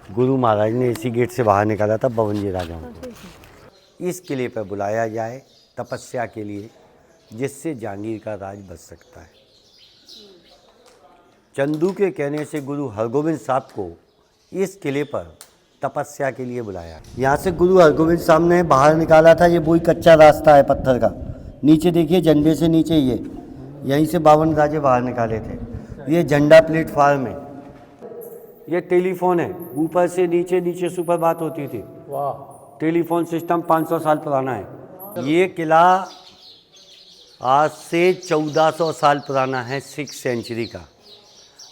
गुरु महाराज ने इसी गेट से बाहर निकाला था बवंजी राजाओं को। इस किले पर बुलाया जाए तपस्या के लिए, जिससे जहांगीर का राज बच सकता है। चंदू के कहने से गुरु हरगोविंद साहब को इस किले पर तपस्या के लिए बुलाया। यहाँ से गुरु हरगोविंद साहब ने बाहर निकाला था। ये वही कच्चा रास्ता है पत्थर का, नीचे देखिए झंडे से नीचे यहीं से 52 राजे बाहर निकाले थे। ये झंडा प्लेटफार्म है, ये टेलीफोन है, ऊपर से नीचे, नीचे से ऊपर बात होती थी। वाह, टेलीफोन सिस्टम 500 साल पुराना है। ये किला आज से 1400 साल पुराना है, 6th सेंचुरी का।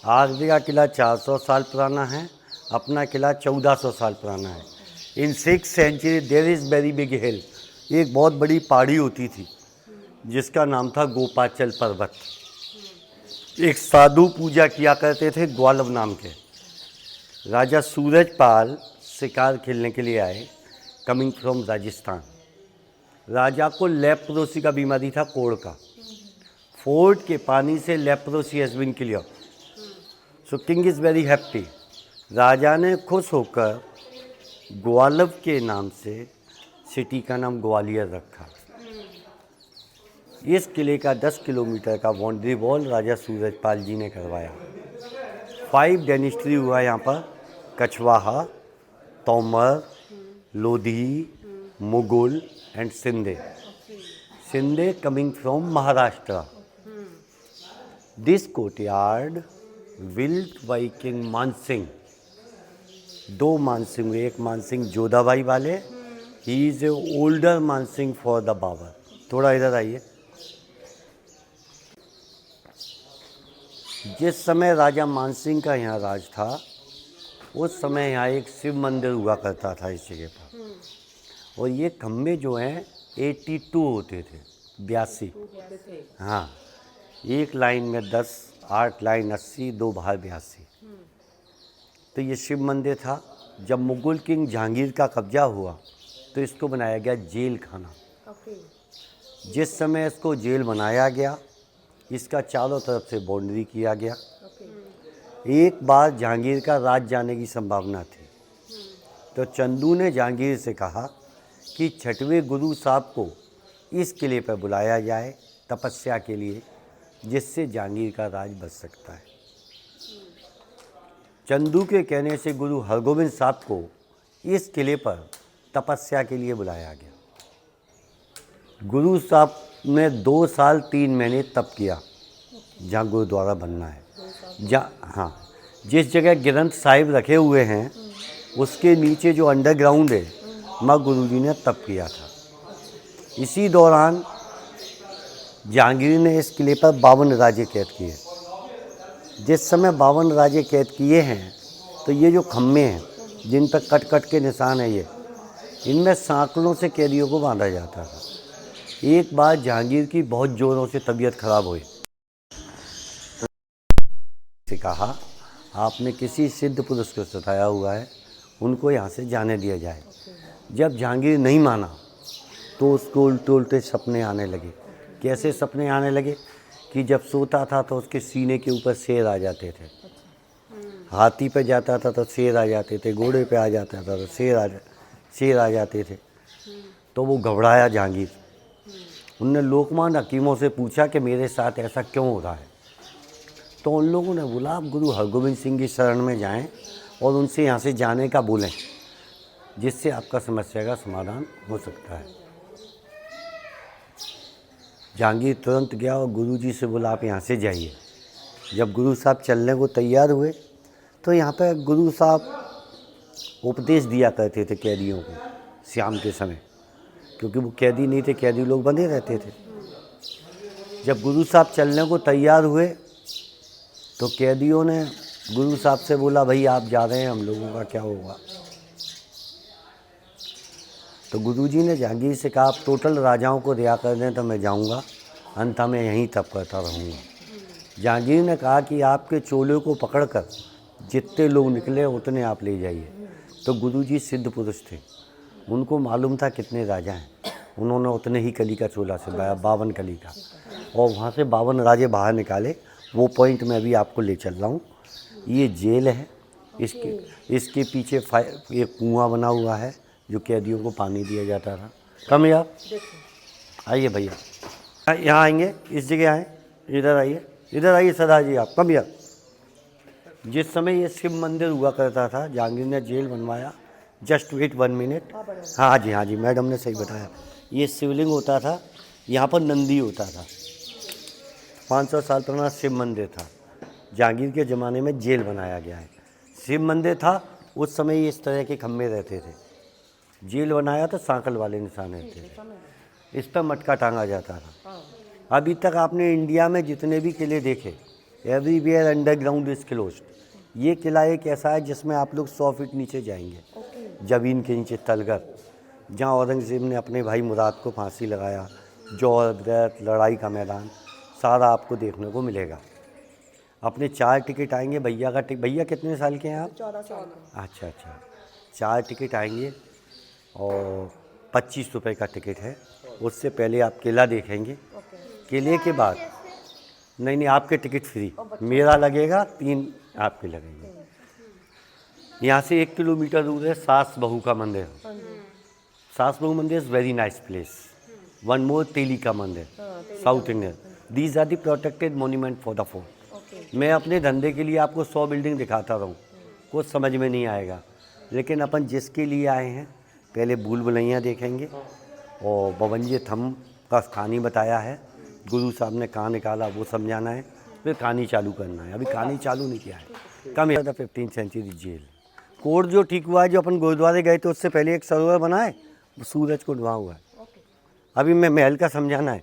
आगरा का किला 400 साल पुराना है, अपना किला 1400 साल पुराना है। In 6th century there is very big hill, एक बहुत बड़ी पहाड़ी होती थी जिसका नाम था गोपाचल पर्वत। एक साधु पूजा किया करते थे ग्वालव नाम के। राजा सूरजपाल शिकार खेलने के लिए आए, कमिंग फ्रॉम राजस्थान। राजा को लेप्रोसी का बीमारी था, कोढ़ का। फोर्ट के पानी से leprosy has been clear, so king is very happy. राजा ने खुश होकर ग्वालव के नाम से सिटी का नाम ग्वालियर रखा। इस किले का 10 किलोमीटर का बाउंड्री वॉल राजा सूरजपाल जी ने करवाया। 5 डायनेस्टी हुआ यहाँ पर, Kachhwaha, Tomar, Lodhi, Mughal and Shinde. Shinde coming from Maharashtra. This courtyard built by king Mansingh. 2 Mansingh हुए, एक मानसिंह जोधाबाई वाले, he is a older Mansingh for the Babur. थोड़ा इधर आइए। जिस समय राजा मानसिंह का यहाँ राज था, उस समय यहाँ एक शिव मंदिर हुआ करता था इस जगह पर। और ये खम्भे जो हैं 82 होते थे, 82। हाँ, एक लाइन में 10, 8 लाइन 80, 2 बाहर 82। तो ये शिव मंदिर था। जब मुगल किंग जहांगीर का कब्जा हुआ तो इसको बनाया गया जेल खाना। जिस समय इसको जेल बनाया गया, इसका चारों तरफ से बाउंड्री किया गया। एक बार जहांगीर का राज जाने की संभावना थी, तो चंदू ने जहांगीर से कहा कि 6वें गुरु साहब को इस किले पर बुलाया जाए तपस्या के लिए, जिससे जहांगीर का राज बच सकता है। चंदू के कहने से गुरु हरगोविंद साहब को इस किले पर तपस्या के लिए बुलाया गया। गुरु साहब ने 2 साल 3 महीने तप किया जहाँ गुरुद्वारा बनना है। हाँ, जिस जगह ग्रंथ साहिब रखे हुए हैं उसके नीचे जो अंडरग्राउंड है, वहाँ गुरुजी ने तप किया था। इसी दौरान जहांगीर ने इस किले पर 52 राजे कैद किए। जिस समय 52 राजे कैद किए हैं, तो ये जो खम्भे हैं जिन पर कट कट के निशान है, ये इनमें सांकलों से कैदियों को बांधा जाता था। एक बार जहांगीर की बहुत ज़ोरों से तबीयत खराब हुई, से कहा आपने किसी सिद्ध पुरुष को सताया हुआ है, उनको यहाँ से जाने दिया जाए। जब जहांगीर नहीं माना तो उसको उल्टे उल्टे सपने आने लगे। कैसे सपने आने लगे कि जब सोता था तो उसके सीने के ऊपर शेर आ जाते थे, हाथी पे जाता था तो शेर आ जाते थे, घोड़े पे आ जाता था तो शेर आ जाते थे। तो वो घबराया जहांगीर। उनने लोकमान हकीमों से पूछा कि मेरे साथ ऐसा क्यों हो रहा है। तो उन लोगों ने बोला आप गुरु हरगोविंद सिंह की शरण में जाएं और उनसे यहाँ से जाने का बोलें, जिससे आपका समस्या का समाधान हो सकता है। जहांगीर तुरंत गया और गुरुजी से बोला आप यहाँ से जाइए। जब गुरु साहब चलने को तैयार हुए तो यहाँ पर गुरु साहब उपदेश दिया करते थे कैदियों को शाम के समय, क्योंकि वो कैदी नहीं थे, कैदी लोग बंधे रहते थे। जब गुरु साहब चलने को तैयार हुए तो कैदियों ने गुरु साहब से बोला भाई आप जा रहे हैं, हम लोगों का क्या होगा। तो गुरुजी ने जहांगीर से कहा आप टोटल राजाओं को रिहा कर दें तो मैं जाऊंगा, अन्यथा मैं यहीं तप करता रहूँगा। जहांगीर ने कहा कि आपके चोले को पकड़कर जितने लोग निकले उतने आप ले जाइए। तो गुरुजी सिद्ध पुरुष थे, उनको मालूम था कितने राजा हैं, उन्होंने उतने ही कली का चोला से 52 कली का, और वहाँ से 52 राजे बाहर निकाले। वो पॉइंट मैं अभी आपको ले चल रहा हूँ। ये जेल है, इसके पीछे एक कुआं बना हुआ है जो कैदियों को पानी दिया जाता था। कम या आइए भैया, यहाँ आएंगे, इस जगह आए, इधर आइए सरदार जी आप। कम या जिस समय ये शिव मंदिर हुआ करता था, जहांगीर ने जेल बनवाया। Just wait 1 minute. हाँ जी मैडम ने सही बताया। ये शिवलिंग होता था, यहाँ पर नंदी होता था। 500 साल पुराना शिव मंदिर था। जहांगीर के ज़माने में जेल बनाया गया है। शिव मंदिर था, उस समय ये इस तरह के खम्भे रहते थे। जेल बनाया तो सांकल वाले निशान रहते थे, इस पर मटका टांगा जाता था। अभी तक आपने इंडिया में जितने भी किले देखे, एवरीवेयर अंडरग्राउंड इज क्लोज्ड। ये किला एक ऐसा है जिसमें आप लोग 100 फीट नीचे जाएंगे, ज़मीन के नीचे तलकर, जहाँ औरंगज़ेब ने अपने भाई मुराद को फांसी लगाया। जौहर, बैत, लड़ाई का मैदान सारा आपको देखने को मिलेगा। अपने 4 टिकट आएंगे। भैया का भैया कितने साल के हैं आप? 14 साल। अच्छा 4 टिकट आएंगे और 25 रुपये का टिकट है। उससे पहले आप किला देखेंगे। किले के बाद नहीं आपके टिकट फ्री, मेरा लगेगा, 3 आपके लगेंगे। यहाँ से 1 किलोमीटर दूर है सास बहू का मंदिर। सास बहू मंदिर is very nice place. One more, तेली का मंदिर, South Indian. These are the protected monument for the fort. मैं अपने धंधे के लिए आपको 100 बिल्डिंग दिखाता रहूँ, कुछ समझ में नहीं आएगा। लेकिन अपन जिसके लिए आए हैं, पहले भूल भुलैया देखेंगे और बवंजे थम का कहानी बताया है। गुरु साहब ने कहाँ निकाला वो समझाना है, फिर कहानी चालू करना है। अभी कहानी चालू नहीं किया है। कम है 15th सेंचुरी जेल। कोर्ट जो ठीक हुआ है, जो अपन गुरुद्वारे गए थे उससे पहले एक सरोवर बना है, सूरज को डुबा हुआ है। अभी मैं महल का समझाना है।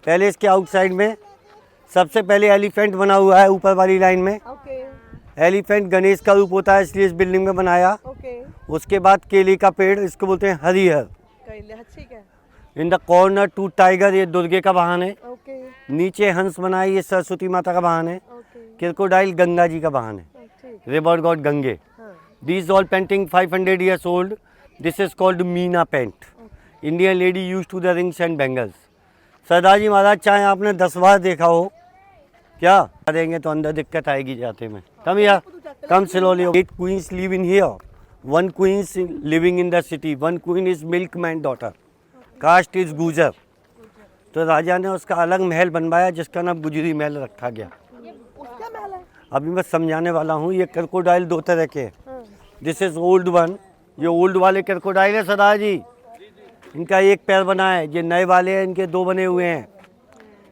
पहले इसके आउटसाइड में सबसे पहले एलिफेंट बना हुआ है, ऊपर वाली लाइन में। एलिफेंट गणेश का रूप होता है, इसलिए इस बिल्डिंग में बनाया। उसके बाद केले का पेड़, इसको बोलते हैं Harihar. In the corner 2 tiger, ये दुर्गे का वाहन है। नीचे हंस बना है, ये सरस्वती माता का वाहन है। क्रोकोडाइल गंगा जी का वाहन है, river god Gange. These all painting 500 years old. This is called Meena paint. Indian lady use to the rings and bangles. Sardar ji Maharaj चाहे आपने 10 बार देखा हो, क्या देंगे तो अंदर दिक्कत आएगी जाते में। कम slowly. 8 queens live in here. 1 queen is living in the city. 1 queen is milkman daughter. Caste is Gujar. तो राजा ने उसका अलग महल बनवाया जिसका नाम गुजरी महल रखा गया। अभी मैं समझाने वाला हूँ। ये क्रोकोडाइल 2 तरह के हैं। This is old one. ये ओल्ड वाले क्रोकोडाइल है सरदार जी, इनका 1 पैर बना है। ये नए वाले हैं, इनके 2 बने हुए हैं।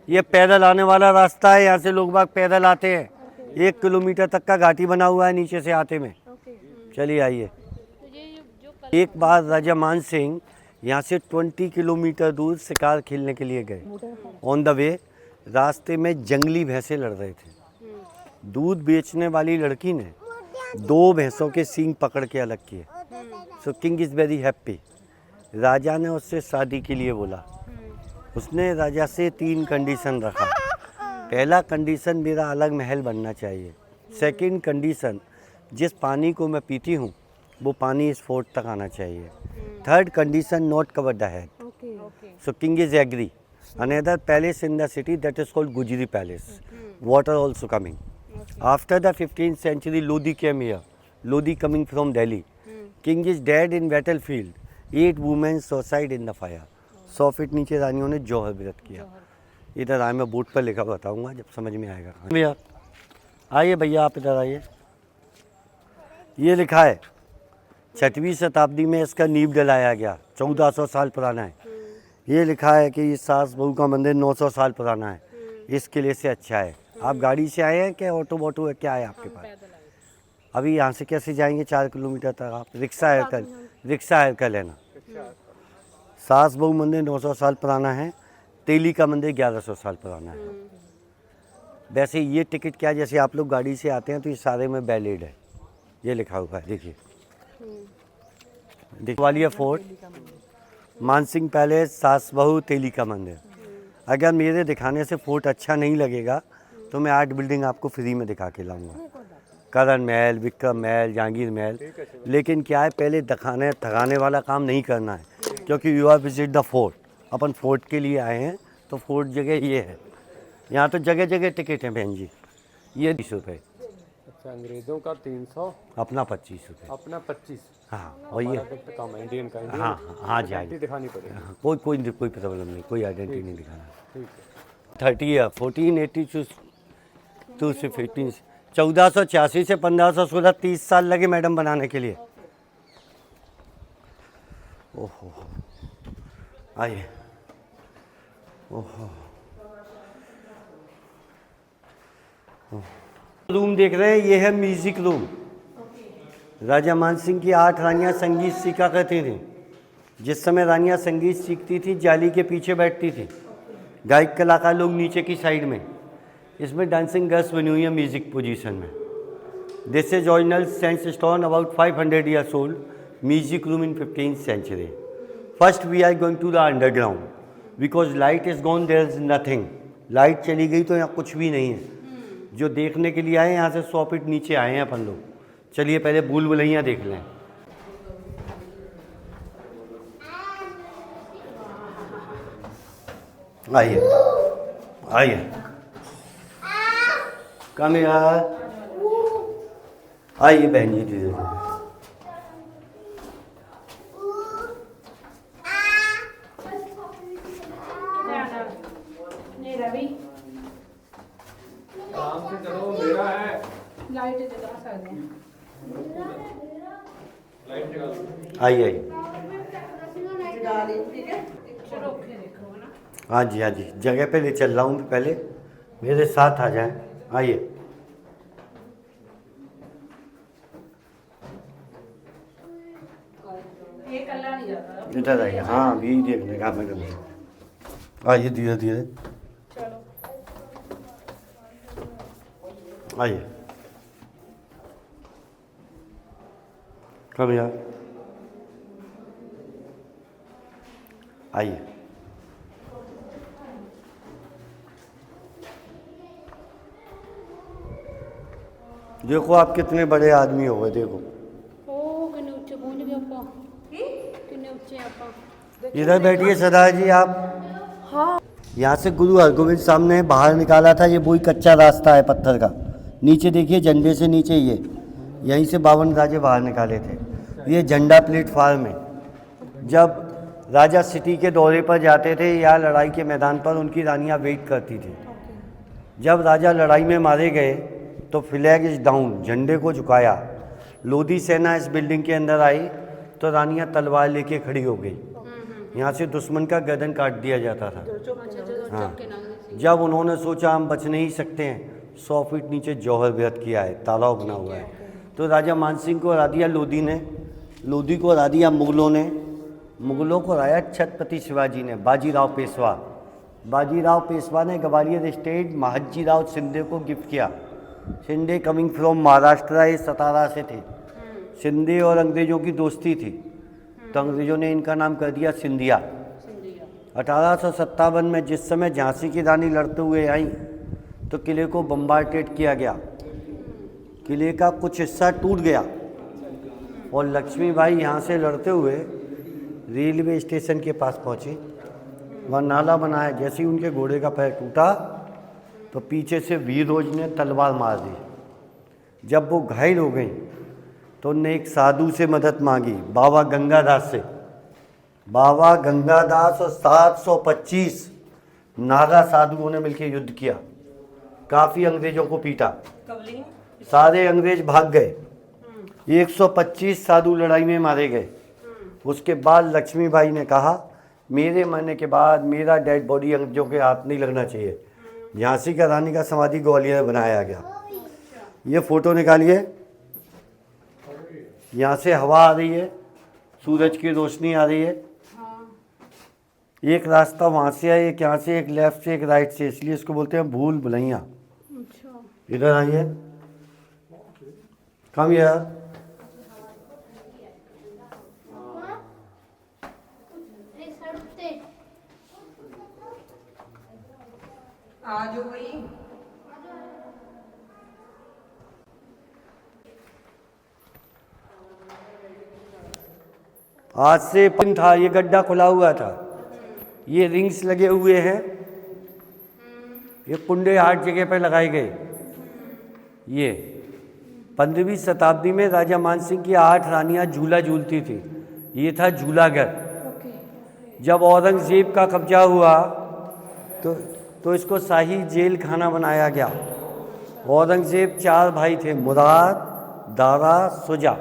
ये पैदल आने वाला रास्ता है, यहाँ से लोग बाग पैदल आते हैं। 1 किलोमीटर तक का घाटी बना हुआ है नीचे से आते में। चलिए आइए। एक बार राजा मान सिंह यहाँ से 20 किलोमीटर दूर शिकार खेलने के लिए गए। ऑन द वे रास्ते में जंगली भैंसे लड़ रहे थे। दूध बेचने वाली लड़की ने 2 भैंसों के सींग पकड़ के अलग किए। सो किंग इज़ वेरी हैप्पी। राजा ने उससे शादी के लिए बोला। उसने राजा से 3 कंडीशन रखा। पहला कंडीशन, मेरा अलग महल बनना चाहिए। सेकंड कंडीशन, जिस पानी को मैं पीती हूँ वो पानी इस फोर्ट तक आना चाहिए। Third condition, not cover the head. So king is agree. Another palace in the city that is called Gujari palace. Water also coming. After the 15th century, Lodi came here. Lodi coming from Delhi. King is dead in battlefield. 8 women suicide in the fire. 100 feet नीचे रानियों ने जौहर व्रत किया। इधर आए, मैं board पर लिखा बताऊंगा जब समझ में आएगा। भैया आइए, भैया आप इधर आइए। ये लिखा है 6वीं शताब्दी में इसका नींव डलाया गया। 1400 साल पुराना है। ये लिखा है कि ये सास बहू का मंदिर 900 साल पुराना है। इस किले से अच्छा है। आप गाड़ी से आए हैं क्या, ऑटो वोटो है क्या है आपके पास? अभी यहाँ से कैसे जाएंगे 4 किलोमीटर तक? आप रिक्शा हायर कर लेना। सास बहू मंदिर 900 साल पुराना है। तेली का मंदिर 1100 साल पुराना है। वैसे ये टिकट क्या, जैसे आप लोग गाड़ी से आते हैं तो ये सारे में वैलिड है। ये लिखा हुआ है, देखिए। ग्वालियर फोर्ट, मानसिंह पैलेस, सास बहू, तेली का मंदिर। अगर मेरे दिखाने से फोर्ट अच्छा नहीं लगेगा तो मैं 8 बिल्डिंग आपको फ्री में दिखा के लाऊंगा। करण महल, विक्रम महल, जहांगीर महल। लेकिन क्या है, पहले थकाने वाला काम नहीं करना है, क्योंकि you are visit the fort. अपन फोर्ट के लिए आए हैं तो फोर्ट जगह ये है। यहाँ तो जगह जगह टिकट है बहन जी। ये 20 रुपये, अच्छा अंग्रेजों का 300, अपना 25 रुपये। अपना 25। हाँ वही है। तो कम है इंडियन का। हाँ हाँ जी हाँ जी। दिखानी पड़ेगी। हाँ, कोई प्रॉब्लम नहीं, कोई आइडेंटिटी नहीं दिखाना। ठीक है। 30 है 1482 से 15, 1486 से 1516, 30 साल लगे मैडम बनाने के लिए। ओहो आइए। ओहो रूम देख रहे हैं, ये है म्यूजिक रूम। राजा मानसिंह की 8 रानियां संगीत सीखा करती थीं। जिस समय रानियां संगीत सीखती थी जाली के पीछे बैठती थी, गायक कलाकार लोग नीचे की साइड में। इसमें डांसिंग गर्ल्स बनी हुई है म्यूजिक पोजीशन में। This is original sandstone about 500 years old, music room in 15th century. First we are going to the underground because light is gone, there is nothing. Light चली गई तो यहाँ कुछ भी नहीं है। जो देखने के लिए आए यहाँ से 100 फीट नीचे आए हैं अपन लोग। चलिए पहले भूल भुलैया देख लें। आइए आइए, कम यार, आइए बहन जी धीरे। आराम से चलो, मेरा है। लाइट जगा सकते हैं। लाइट जगा दो। आइए आइए। जगा ली, ठीक है। चलो ओके देखो है ना। हाँ जी जगह पे ले चल रहा हूँ, पहले मेरे साथ आ जाएं। आइए ये कल्ला नहीं जाता। इधर आइए। हाँ अभी देखने का मैडम। आइए धीरे धीरे चलो आइए। कम यार, आइए। देखो आप कितने बड़े आदमी हो गए, देखो ओ कितने ऊंचे पहुंच गए आपा। कितने ऊंचे आपा। इधर बैठिए सरदार जी आप। हाँ यहाँ से गुरु हरगोविंद साहब ने बाहर निकाला था। ये वही कच्चा रास्ता है पत्थर का। नीचे देखिए झंडे से नीचे ये, यहीं से 52 राजे बाहर निकाले थे। ये झंडा प्लेटफार्म है। जब राजा सिटी के दौरे पर जाते थे या लड़ाई के मैदान पर, उनकी रानियाँ वेट करती थी। जब राजा लड़ाई में मारे गए तो फ्लैग इज डाउन, झंडे को झुकाया। लोधी सेना इस बिल्डिंग के अंदर आई तो रानियाँ तलवार लेके खड़ी हो गई। यहाँ से दुश्मन का गर्दन काट दिया जाता था। हाँ, जब उन्होंने सोचा हम बच नहीं सकते हैं, 100 फीट नीचे जौहर वृत किया है, तालाब बना हुआ है, तो राजा मानसिंह को हरा दिया लोधी ने, लोधी को हरा दिया मुगलों ने, मुगलों को हराया छत्रपति शिवाजी ने, बाजीराव पेशवा। बाजीराव पेशवा ने ग्वालियर स्टेट महाजी राव शिंदे को गिफ्ट किया। शिंदे कमिंग फ्रॉम महाराष्ट्र, ये सतारा से थे। शिंदे और अंग्रेज़ों की दोस्ती थी तो अंग्रेज़ों ने इनका नाम कर दिया सिंधिया। 1857 में जिस समय झांसी की रानी लड़ते हुए आई तो किले को बम्बार्डेड किया गया। किले का कुछ हिस्सा टूट गया और लक्ष्मीबाई यहाँ से लड़ते हुए रेलवे स्टेशन के पास पहुँची। वहाँ नाला बनाया। जैसे ही उनके घोड़े का पैर टूटा तो पीछे से वीररोज ने तलवार मार दी। जब वो घायल हो गई तो उनने एक साधु से मदद मांगी, बाबा गंगादास से। बाबा गंगादास और 725 नागा साधुओं ने मिलकर युद्ध किया। काफ़ी अंग्रेज़ों को पीटा, सारे अंग्रेज भाग गए। 125 साधु लड़ाई में मारे गए। उसके बाद लक्ष्मीबाई ने कहा मेरे मरने के बाद मेरा डेड बॉडी अंग्रेजों के हाथ नहीं लगना चाहिए। झांसी का रानी का समाधि ग्वालियर में बनाया गया। ये फ़ोटो निकालिए। यहाँ से हवा आ रही है, सूरज की रोशनी आ रही है। एक रास्ता वहाँ से है, एक यहाँ से, एक लेफ्ट से, एक राइट से, इसलिए इसको बोलते हैं भूल भुलैया। इधर आइए, कम यार। आज वही आज से पिन था, ये गड्ढा खुला हुआ था, ये रिंग्स लगे हुए हैं, ये कुंडे 8 जगह पर लगाए गए। ये 15वीं शताब्दी में राजा मानसिंह की 8 रानियां झूला झूलती थी। ये था झूलाघर। जब औरंगजेब का कब्जा हुआ तो इसको शाही जेल खाना बनाया गया। औरंगजेब 4 भाई थे, मुराद, दारा, सुजा।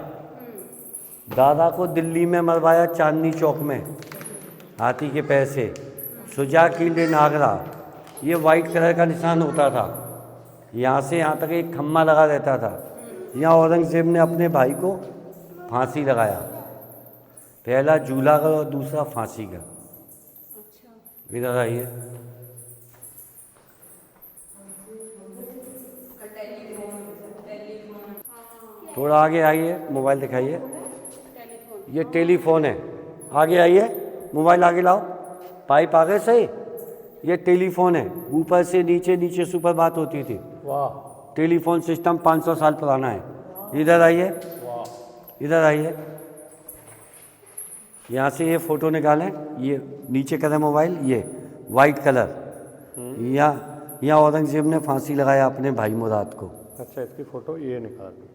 दादा को दिल्ली में मरवाया चांदनी चौक में हाथी के पैर से। सुजा किले नागरा, ये वाइट कलर का निशान होता था, यहाँ से यहाँ तक एक खम्मा लगा रहता था। यहाँ औरंगजेब ने अपने भाई को फांसी लगाया। पहला झूला का और दूसरा फांसी का। इधर आइए। थोड़ा आगे आइए, मोबाइल दिखाइए। ये टेलीफोन है। आगे आइए, मोबाइल आगे लाओ। पाइप आगे सही। ये टेलीफोन है, ऊपर से नीचे, नीचे से ऊपर बात होती थी। वाह टेलीफोन सिस्टम 500 साल पुराना है। इधर आइए, इधर आइए। यहाँ से ये फ़ोटो निकालें। ये नीचे करें मोबाइल, ये वाइट कलर। यहाँ औरंगजेब ने फांसी लगाया अपने भाई मुराद को। अच्छा, इसकी फ़ोटो ये निकाल दी।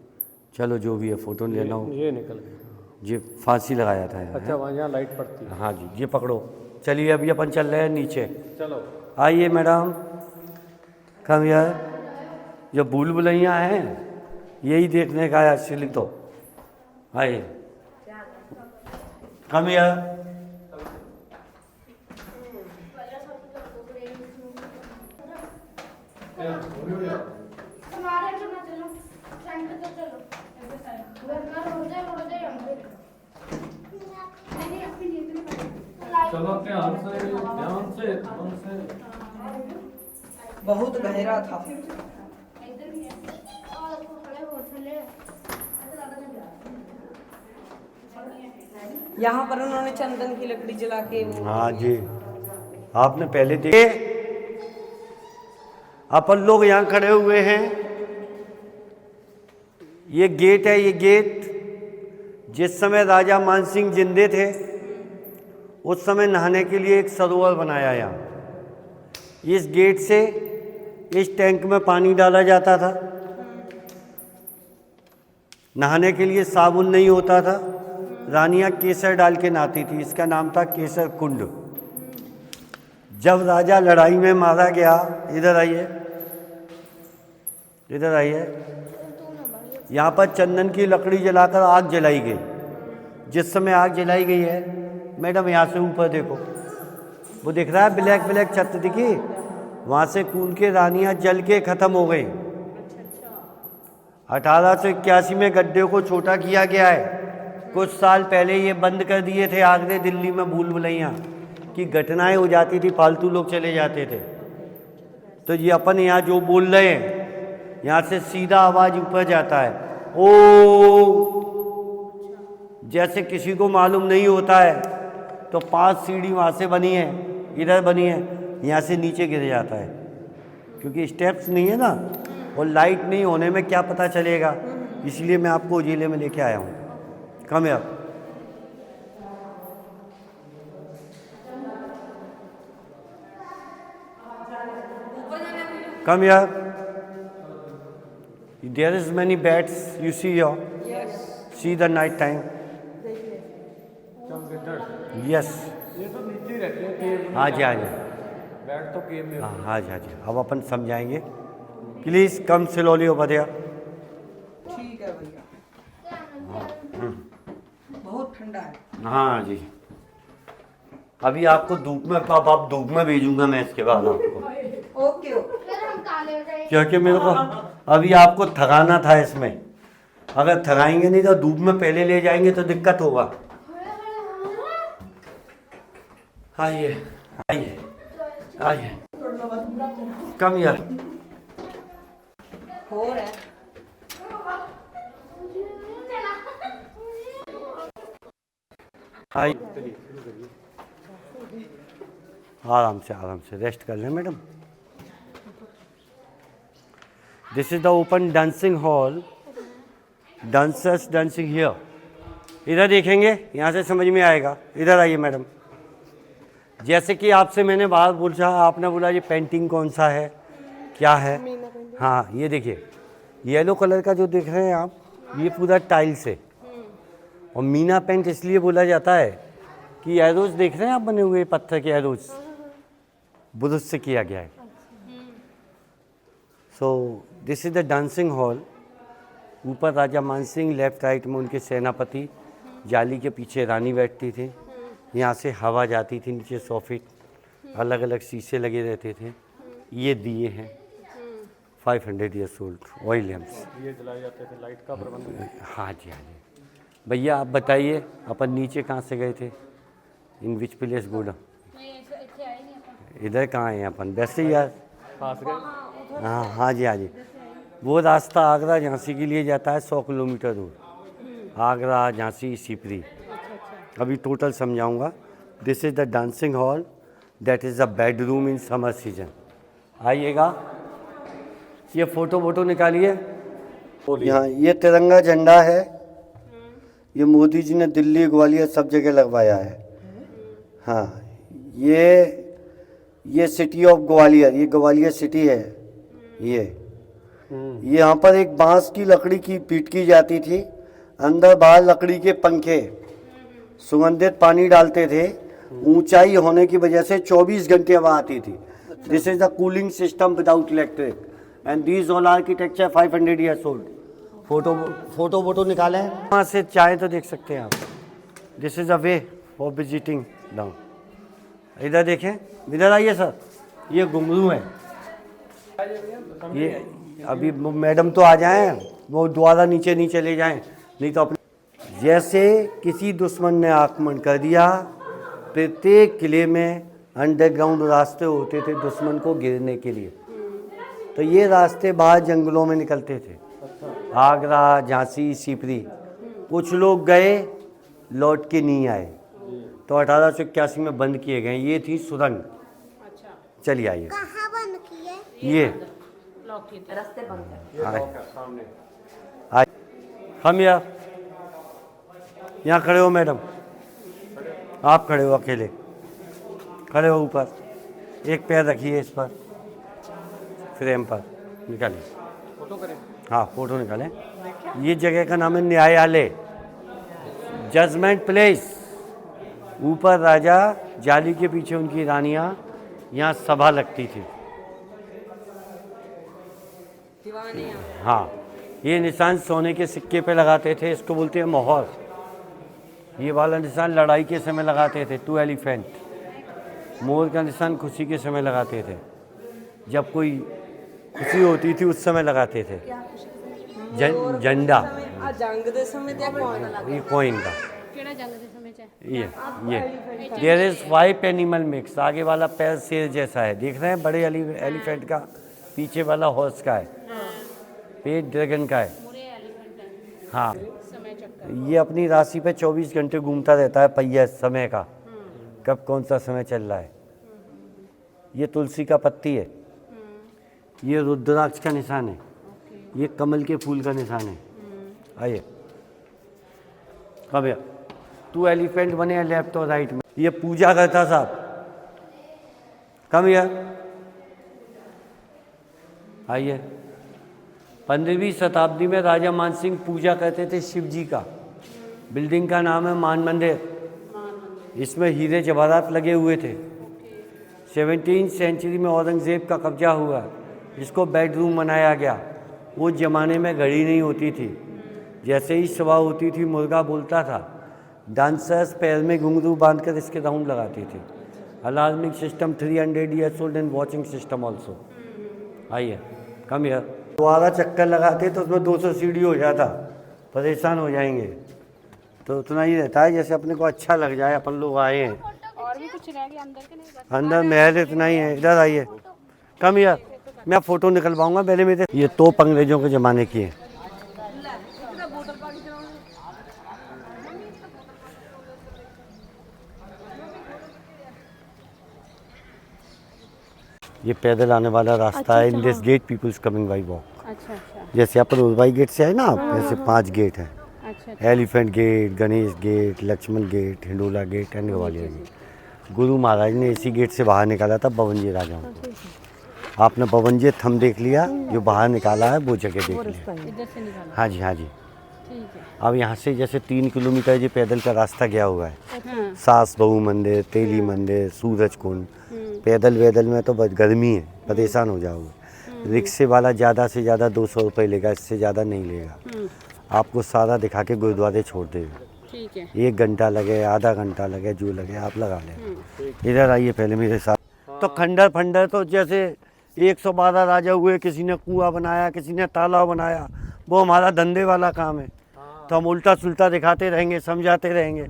चलो जो भी है, फ़ोटो लेना हो। ये निकल गई। ये फांसी लगाया था यहाँ। अच्छा, वहाँ यहाँ लाइट पड़ती है। हाँ जी, ये पकड़ो। चलिए अभी अपन चल रहे हैं नीचे। चलो आइए मैडम, कम यार। जो भूल भुलैया हैं यही देखने का है असली तो। आइए, कम यार। चलो ध्यान से, ध्यान से, ध्यान से। बहुत गहरा था। यहाँ पर उन्होंने चंदन की लकड़ी जला के वो हाँ जी, आपने पहले देखे। अपन लोग यहाँ खड़े हुए हैं। ये गेट है, ये गेट जिस समय राजा मानसिंह जिंदे थे उस समय नहाने के लिए एक सरोवर बनाया यहाँ। इस गेट से इस टैंक में पानी डाला जाता था। नहाने के लिए साबुन नहीं होता था, रानियाँ केसर डाल के नहाती थी। इसका नाम था केसर कुंड। जब राजा लड़ाई में मारा गया, इधर आइए, इधर आइए। यहाँ पर चंदन की लकड़ी जलाकर आग जलाई गई। जिस समय आग जलाई गई है, मैडम यहाँ से ऊपर देखो, वो दिख रहा है ब्लैक ब्लैक छत दिखी, वहाँ से खून के रानियाँ जल के ख़त्म हो गई। 1881 में गड्ढे को छोटा किया गया है। कुछ साल पहले ये बंद कर दिए थे आगरे दिल्ली में भूल भुलैया की घटनाएं हो जाती थी, फालतू लोग चले जाते थे। तो ये अपन यहाँ जो बोल रहे हैं, यहाँ से सीधा आवाज़ ऊपर जाता है, ओ। जैसे किसी को मालूम नहीं होता है तो 5 सीढ़ी वहाँ से बनी है, इधर बनी है, यहाँ से नीचे गिर जाता है। क्योंकि स्टेप्स नहीं है ना, और लाइट नहीं होने में क्या पता चलेगा, इसलिए मैं आपको उजीले में लेके आया हूँ। कम है अब। Come here. There is many bats you see here. Yes. See the night time. Yes. ये तो नीचे ही रहते हैं केव में। हाँ जी, हाँ जी, बैठ तो केव में। हाँ हाँ जी, हाँ जी। अब अपन समझाएंगे। Please come slowly over there. ठीक है भैया। बहुत ठंडा है। हाँ जी। अभी आपको धूप में, अब धूप में भेजूंगा मैं इसके बाद आपको। Okay okay. क्योंकि मेरे को अभी आपको थकाना था इसमें। अगर थकाएंगे नहीं तो धूप में पहले ले जाएंगे तो दिक्कत होगा। आइए आइए आइए, कम यार। हो रहा है। आइए, आराम से रेस्ट कर लें madam. This is the open dancing hall, dancers dancing here. इधर देखेंगे, यहाँ से समझ में आएगा। इधर आइए मैडम। जैसे कि आपसे मैंने बात पूछा, आपने बोला ये पेंटिंग कौन सा है, क्या है। हाँ, ये देखिए, येलो कलर का जो देख रहे हैं आप, ये पूरा टाइल्स है। और मीना पेंट इसलिए बोला जाता है कि एरोज देख रहे हैं आप बने हुए पत्थर के एरोज, बुरुज से किया गया है। So this is the dancing hall. ऊपर राजा मानसिंह, लेफ्ट राइट में उनके सेनापति, जाली के पीछे रानी बैठती थी। यहाँ से हवा जाती थी नीचे 100 फीट, अलग अलग शीशे लगे रहते थे। ये दिए हैं 500 ईयर्स ओल्ड ऑयल लैम्प्स। ये जलाए जाते थे, लाइट का प्रबंध। हाँ जी, हाँ जी। भैया आप बताइए, अपन नीचे कहाँ से गए थे? इन विच प्लेस गुड? इधर कहाँ हैं अपन? वैसे ही यार। पास गए। हाँ हाँ जी, हाँ जी। वो रास्ता आगरा झांसी के लिए जाता है 100 किलोमीटर दूर। आगरा, झांसी, सिपरी। अभी टोटल समझाऊंगा। This is the dancing hall, that is the bedroom in summer season. आइएगा, ये फ़ोटो वोटो निकालिए। यहाँ ये तिरंगा झंडा है, ये मोदी जी ने दिल्ली, ग्वालियर सब जगह लगवाया है। हाँ, ये सिटी ऑफ ग्वालियर, ये ग्वालियर सिटी है। ये यहाँ पर एक बांस की लकड़ी की पीट की जाती थी, अंदर बाहर लकड़ी के पंखे, सुगंधित पानी डालते थे। ऊंचाई होने की वजह से 24 घंटे हवा आती थी। This is the cooling system without electric and this all architecture 500 years old. Photo निकालें वहाँ से, चाहे तो देख सकते हैं आप। This is a way for visiting down. इधर देखें, इधर आइए सर। ये घुंघरू है। ये अभी मैडम तो आ जाएं, वो द्वारा नीचे नीचे ले जाएं, नहीं तो अपने। जैसे किसी दुश्मन ने आक्रमण कर दिया, प्रत्येक किले में अंडरग्राउंड रास्ते होते थे दुश्मन को गिरने के लिए। तो ये रास्ते बाहर जंगलों में निकलते थे। आगरा, झांसी, सिपरी। कुछ लोग गए, लौट के नहीं आए, तो 1881 में बंद किए गए। ये थी सुरंग। चलिए आइए। कहाँ बंद किए? ये रास्ते बंद है। हम यहाँ खड़े हो मैडम, आप खड़े हो अकेले, खड़े हो ऊपर, एक पैर रखिए इस पर, फ्रेम पर, निकालिए फोटो करें। हाँ फोटो निकालें। ये जगह का नाम है न्यायालय, जजमेंट प्लेस। ऊपर राजा, जाली के पीछे उनकी रानियाँ, यहाँ सभा लगती थी। हाँ, ये निशान सोने के सिक्के पे लगाते थे, इसको बोलते हैं मोहर। ये वाला निशान लड़ाई के समय लगाते थे, 2 एलिफेंट। मोर का निशान खुशी के समय लगाते थे, जब कोई खुशी होती थी उस समय लगाते थे। झंडा, जंग दे समय ते कौन ये कॉइन का, केड़ा जंग दे समय च ये देयर इज 5 एनिमल मिक्स। आगे वाला पैर शेर जैसा है, देख रहे हैं, बड़े एलिफेंट का, पीछे वाला हॉर्स का है, पेट ड्रैगन का है। हाँ, समय चक्कर। ये अपनी राशि पे 24 घंटे घूमता रहता है पहिया समय का, कब कौन सा समय चल रहा है। ये तुलसी का पत्ती है, ये रुद्राक्ष का निशान है, ये कमल के फूल का निशान है। आइए, कब 2 एलिफेंट बने हैं लेफ्ट और राइट में। ये पूजा करता साहब, कम यार आइए। 15वीं शताब्दी में राजा मानसिंह पूजा करते थे शिव जी का। बिल्डिंग का नाम है मान मंदिर। इसमें हीरे जवाहरात लगे हुए थे। 17वीं सेंचुरी में औरंगजेब का कब्जा हुआ, इसको बेडरूम बनाया गया। वो ज़माने में घड़ी नहीं होती थी, जैसे ही सुबह होती थी मुर्गा बोलता था। डांसर्स पैर में घुंघरू बांधकर इसके राउंड लगाते थे। Alarming system 300 years old and watching system also. आइए, कम यार। दोबारा चक्कर लगाते तो उसमें 200 सीढ़ी हो जाता, परेशान हो जाएंगे। तो उतना ही रहता है जैसे अपने को अच्छा लग जाए, अपन लोग आए हैं। और भी कुछ रह गया अंदर के नहीं? अंदर महल इतना ही है। इधर आइए, कम यार, मैं फ़ोटो निकलवाऊंगा पहले मेरे। ये तोप अंग्रेजों के ज़माने की है। ये पैदल आने वाला रास्ता है। In this gate peoples coming by walk. अच्छा अच्छा जैसे आप रोजबाई गेट से आए ना, ऐसे 5 गेट हैं। अच्छा। Elephant gate, Ganesh gate, Lakshman gate, Hindola gate and Gwalior gate. गुरु महाराज ने इसी गेट से बाहर निकाला था 52 राजाओं को। आपने पवनजी थम देख लिया, जो बाहर निकाला है वो जगह देख लिया। इधर से निकाला। हाँ जी, हाँ जी। ठीक है। अब यहाँ से जैसे 3 किलोमीटर ये पैदल का रास्ता गया हुआ है। हाँ। सास बहू मंदिर, तेली मंदिर, सूरज कुंड। पैदल वैदल में तो बस गर्मी है, परेशान हो जाओगे। रिक्शे वाला ज़्यादा से ज़्यादा 200 रुपये लेगा, इससे ज़्यादा नहीं लेगा। आपको सारा दिखा के गुरुद्वारे छोड़ देगा। ठीक है। 1 घंटा लगे, आधा घंटा लगे, जो लगे आप लगा लें। इधर आइए पहले मेरे साथ। तो खंडर फंडर तो जैसे 112 राजा हुए, किसी ने कुआं बनाया, किसी ने तालाब बनाया, वो हमारा धंधे वाला काम है। तो हम उल्टा सुल्टा दिखाते रहेंगे, समझाते रहेंगे,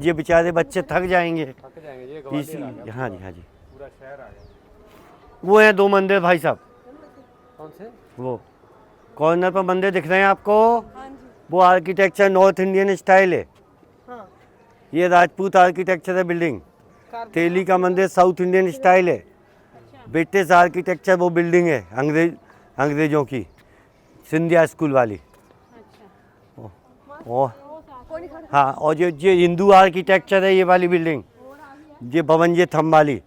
ये बेचारे बच्चे थक जाएंगे। थक जाएंगे। ये ग्वालियर आ इसी गया, हाँ जी, हाँ जी। पूरा शहर आ गया। वो हैं 2 मंदिर भाई साहब, कौन से? वो कॉर्नर पर मंदिर दिख रहे हैं आपको, वो आर्किटेक्चर नॉर्थ इंडियन स्टाइल है। ये राजपूत आर्किटेक्चर है बिल्डिंग। तेली का मंदिर साउथ इंडियन स्टाइल है। ब्रिटिश आर्किटेक्चर वो बिल्डिंग है अंग्रेजों की, सिंधिया स्कूल वाली। और हाँ, और जो हिंदू आर्किटेक्चर है ये वाली बिल्डिंग, ये भवन थम वाली,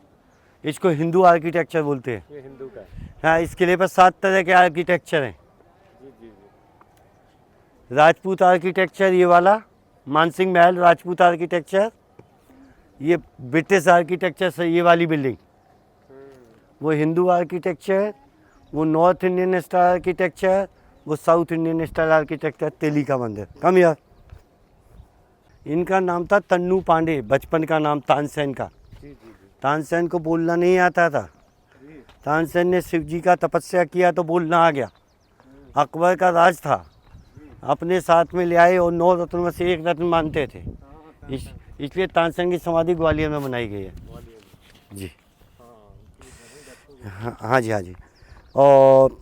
इसको हिंदू आर्किटेक्चर बोलते हैं। ये हिंदू का है। हाँ, इस किले पर 7 तरह के आर्किटेक्चर हैं। राजपूत आर्किटेक्चर ये वाला, मानसिंह महल राजपूत आर्किटेक्चर। ये ब्रिटिश आर्किटेक्चर से ये वाली बिल्डिंग, वो हिंदू आर्किटेक्चर। वो नॉर्थ इंडियन स्टाइल आर्किटेक्चर, वो साउथ इंडियन स्टाइल आर्किटेक्चर। तेली का मंदिर। कम यार, इनका नाम था तन्नू पांडे, बचपन का नाम तानसेन का। तानसेन को बोलना नहीं आता था। तानसेन ने शिव जी का तपस्या किया तो बोलना आ गया। अकबर का राज था, अपने साथ में ले आए और 9 रत्न में से 1 रत्न मानते थे। इसलिए तानसेन की समाधि ग्वालियर में बनाई गई है जी। हाँ जी, हाँ जी। और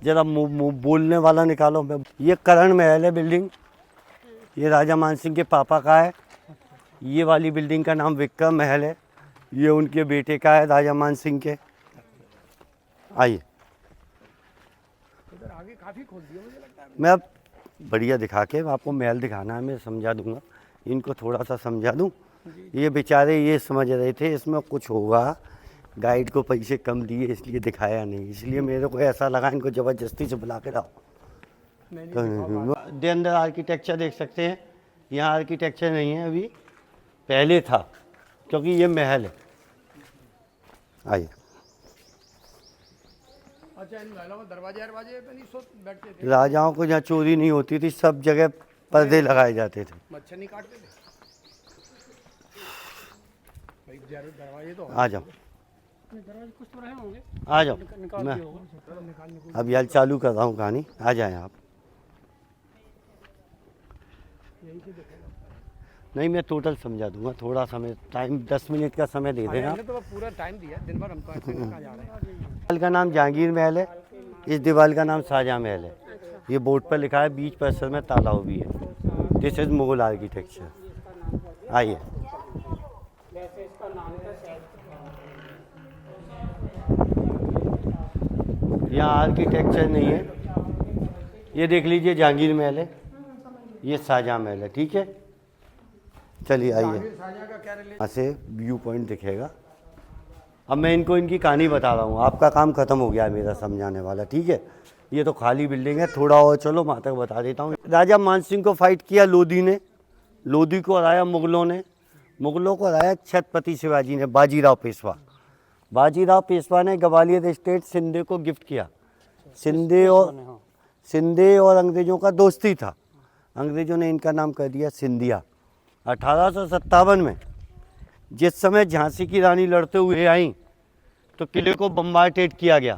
जरा बोलने वाला निकालो। ये करण महल है बिल्डिंग, ये राजा मानसिंह के पापा का है। ये वाली बिल्डिंग का नाम विक्रम महल है, ये उनके बेटे का है, राजा मानसिंह के। आइए, आगे काफी खोल दिया मुझे लगता है। मैं अब बढ़िया दिखा के आपको महल दिखाना है, मैं समझा दूंगा। इनको थोड़ा सा समझा दूं। ये बेचारे ये समझ रहे थे इसमें कुछ होगा, गाइड को पैसे कम दिए इसलिए दिखाया नहीं। इसलिए मेरे को ऐसा लगा इनको ज़बरदस्ती से बुला के लाओ। तो अंदर आर्किटेक्चर देख सकते हैं। यहाँ आर्किटेक्चर नहीं है अभी, पहले था, क्योंकि ये महल है। आइए, अच्छा, इन महलों में दरवाजे पे नहीं सो बैठते थे? राजाओं को जहाँ चोरी नहीं होती थी, सब जगह पर्दे लगाए जाते थे। मच्छर नहीं काटते थे भाई? दरवाजे तो आ जाओ, दरवाजे कुछ तो रहे होंगे। आ जाओ, मैं अब यार चालू कर रहा हूँ कहानी। आ जाएं आप। नहीं, मैं टोटल समझा दूंगा। थोड़ा समय टाइम 10 मिनट का समय दे देना। हमने तो पूरा टाइम दिया, दिन भर हम तो ऐसे कहाँ जा रहे हैं। दीवार का नाम जहांगीर महल है, इस दीवार का नाम शाहजहाँ महल है। ये बोर्ड पर लिखा है, बीच परिसर में तालाब भी है। This is Mughal architecture. आइए, यहाँ आर्किटेक्चर नहीं है। ये देख लीजिए, जहांगीर महल है, ये शाहजहाँ महल है। ठीक है, चलिए आइए। यहाँ से व्यू पॉइंट दिखेगा। अब मैं इनको इनकी कहानी बता रहा हूँ। आपका काम खत्म हो गया है मेरा समझाने वाला। ठीक है, ये तो खाली बिल्डिंग है, थोड़ा और चलो वहाँ तक बता देता हूँ। राजा मानसिंह को फाइट किया लोधी ने, लोधी को हराया मुगलों ने, मुगलों को हराया छत्रपति शिवाजी ने, बाजीराव पेशवा। बाजीराव पेशवा ने ग्वालियर स्टेट सिंधे को गिफ्ट किया। सिंधे और अंग्रेज़ों का दोस्ती था। अंग्रेज़ों ने इनका नाम कर दिया सिंधिया। 1857 में जिस समय झांसी की रानी लड़ते हुए आई तो किले को बम्बार्डेड किया गया।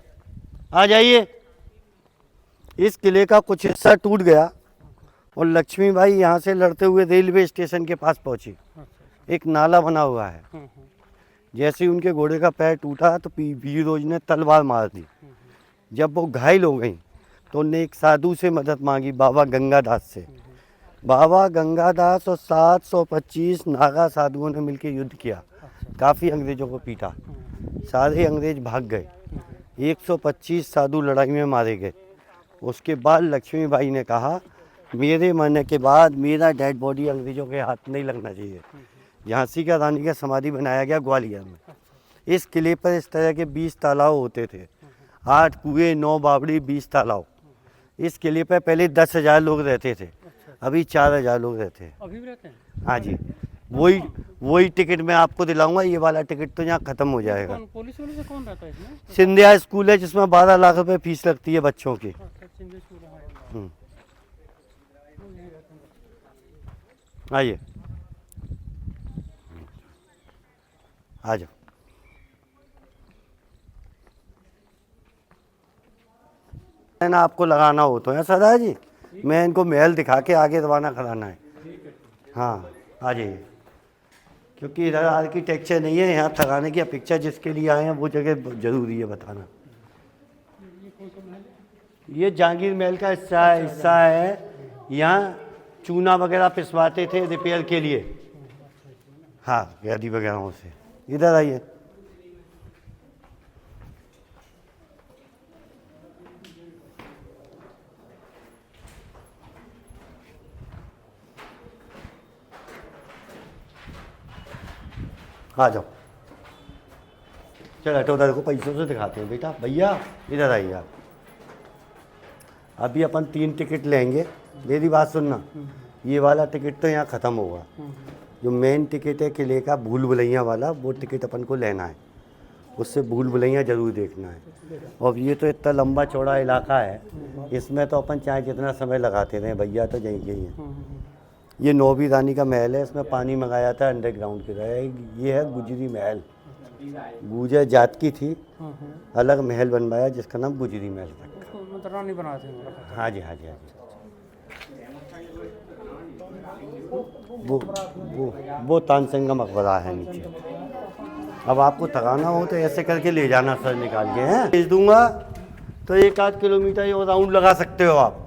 आ जाइए, इस किले का कुछ हिस्सा टूट गया और लक्ष्मीबाई यहाँ से लड़ते हुए रेलवे स्टेशन के पास पहुँची। एक नाला बना हुआ है। जैसे ही उनके घोड़े का पैर टूटा तो वीरोज ने तलवार मार दी। जब वो घायल हो गई तो उन्होंने एक साधु से मदद मांगी, बाबा गंगादास से। बाबा गंगादास और 725 नागा साधुओं ने मिलकर युद्ध किया, काफ़ी अंग्रेज़ों को पीटा। सारे अंग्रेज भाग गए, 125 साधु लड़ाई में मारे गए। उसके बाद लक्ष्मीबाई ने कहा, मेरे मरने के बाद मेरा डेड बॉडी अंग्रेज़ों के हाथ नहीं लगना चाहिए। झांसी का रानी का समाधि बनाया गया ग्वालियर में। इस किले पर इस तरह के 20 तालाब होते थे, 8 कुएं, 9 बावड़ी, 20 तालाब। इस किले पर पहले 10,000 लोग रहते थे, अभी 4,000 लोग रहते हैं। अभी भी रहते हैं? हाँ जी, वही टिकट मैं आपको दिलाऊंगा। ये वाला टिकट तो यहाँ ख़त्म हो जाएगा। पुलिस वाले से कौन रहता है इसमें? सिंधिया स्कूल है जिसमें 12 लाख रुपए फीस लगती है बच्चों की। आइए, आ जाओ। है ना, आपको लगाना हो तो है सरदार जी, मैं इनको महल दिखा के आगे रवाना कराना है। हाँ, आ जाइए, क्योंकि इधर आर्किटेक्चर नहीं है, यहाँ ठहराने की अपेक्षा जिसके लिए आए हैं वो जगह ज़रूरी है बताना। ये जहांगीर महल का हिस्सा है। यहाँ चूना वगैरह पिसवाते थे रिपेयर के लिए। हाँ, गाड़ी वगैरह से। इधर आइए। आ जाओ, चल हटो, उधर को पैसों से दिखाते हैं बेटा। भैया इधर आइए आप। अभी अपन 3 टिकट लेंगे, मेरी बात सुनना। ये वाला टिकट तो यहाँ ख़त्म होगा। जो मेन टिकट है किले का भूल भुलैया वाला, वो टिकट अपन को लेना है। उससे भूल भुलैया ज़रूर देखना है। और ये तो इतना लंबा चौड़ा इलाका है, इसमें तो अपन चाहे जितना समय लगाते रहे, भैया तो यही हैं। ये नौवीं रानी का महल है, इसमें पानी मंगाया था अंडरग्राउंड की तरह। ये है गुजरी महल, गुजर जात की थी, अलग महल बनवाया जिसका नाम गुजरी महल था। रानी बनाए थे? हाँ जी, हाँ जी, हाँ जी। वो तानसेन का मकबरा है नीचे। अब आपको थकाना हो तो ऐसे करके ले जाना सर निकाल के, हैं भेज दूंगा तो 1-8 किलोमीटर ये राउंड लगा सकते हो आप।